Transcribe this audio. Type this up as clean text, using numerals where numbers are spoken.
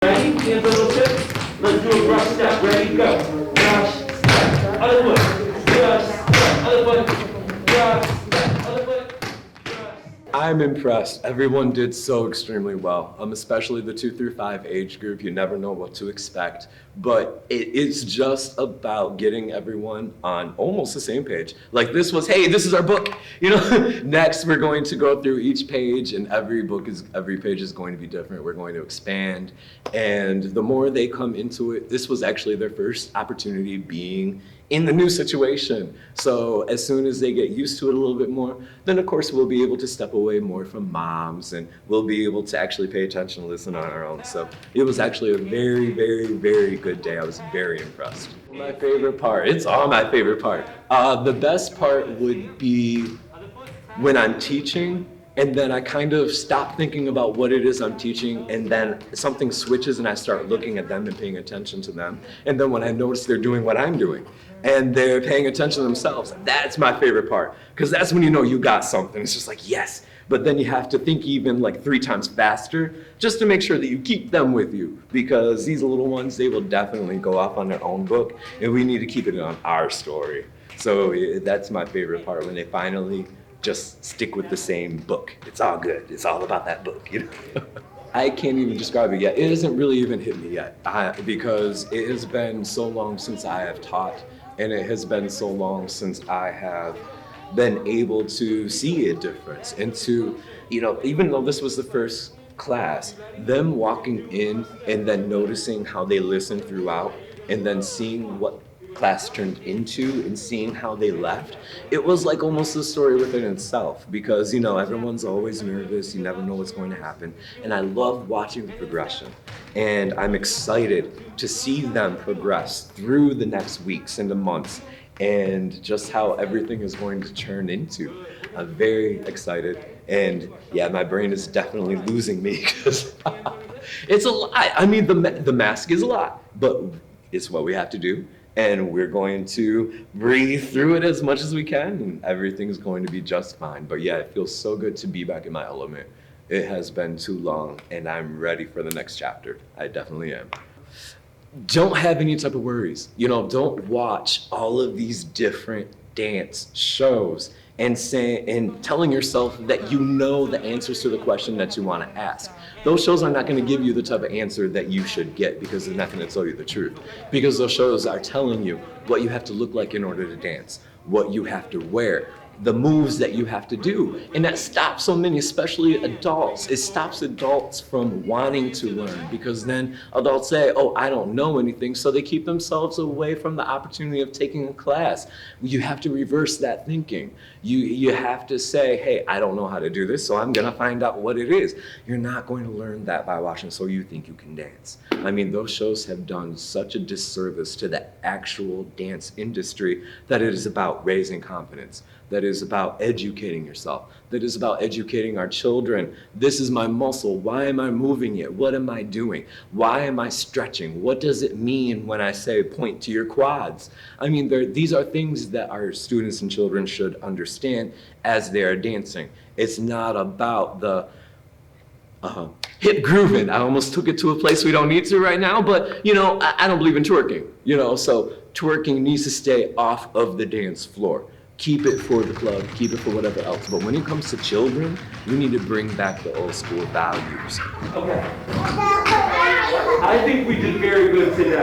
Ready? Hands on those hips. Let's do a brush step. Ready? Go. Brush step. Other foot. Brush step. Other foot. Brush step. Other foot. I'm impressed. Everyone did so extremely well, especially the 2 through 5 age group. You never know what to expect, but it's just about getting everyone on almost the same page. Like this was, hey, this is our book. Next we're going to go through each page, and every page is going to be different. We're going to expand, and the more they come into it, this was actually their first opportunity being in the new situation. So as soon as they get used to it a little bit more, then of course we'll be able to step away more from moms, and we'll be able to actually pay attention and listen on our own. So it was actually a very, very, very good day. I was very impressed. My favorite part, it's all my favorite part. The best part would be when I'm teaching, and then I kind of stop thinking about what it is I'm teaching, and then something switches and I start looking at them and paying attention to them. And then when I notice they're doing what I'm doing and they're paying attention to themselves, that's my favorite part. Because that's when you know you got something. It's just like, yes. But then you have to think even like 3 times faster just to make sure that you keep them with you. Because these little ones, they will definitely go off on their own book, and we need to keep it on our story. So that's my favorite part, when they finally just stick with the same book. It's all good. It's all about that book, I can't even describe it yet. It hasn't really even hit me yet because it has been so long since I have taught, and it has been so long since I have been able to see a difference and to, even though this was the first class, them walking in and then noticing how they listened throughout and then seeing what class turned into and seeing how they left, it was like almost a story within itself, because everyone's always nervous, you never know what's going to happen, and I love watching the progression, and I'm excited to see them progress through the next weeks and the months, and just how everything is going to turn into. I'm very excited, and yeah, my brain is definitely losing me because it's a lot. I mean, the mask is a lot, but it's what we have to do. And we're going to breathe through it as much as we can, and everything's going to be just fine. But yeah, it feels so good to be back in my element. It has been too long, and I'm ready for the next chapter. I definitely am. Don't have any type of worries. Don't watch all of these different dance shows and telling yourself that you know the answers to the question that you want to ask. Those shows are not going to give you the type of answer that you should get, because they're not going to tell you the truth. Because those shows are telling you what you have to look like in order to dance, what you have to wear, the moves that you have to do. And that stops so many, especially adults. It stops adults from wanting to learn, because then adults say, oh, I don't know anything, so they keep themselves away from the opportunity of taking a class. You have to reverse that thinking. You have to say, hey, I don't know how to do this, so I'm gonna find out what it is. You're not going to learn that by watching So You Think You Can Dance. I mean, those shows have done such a disservice to the actual dance industry, that it is about raising confidence, that is about educating yourself, that is about educating our children. This is my muscle. Why am I moving it? What am I doing? Why am I stretching? What does it mean when I say point to your quads? I mean, these are things that our students and children should understand as they are dancing. It's not about the hip grooving. I almost took it to a place we don't need to right now, but I don't believe in twerking, so twerking needs to stay off of the dance floor. Keep it for the club, keep it for whatever else. But when it comes to children, we need to bring back the old school values. Okay. I think we did very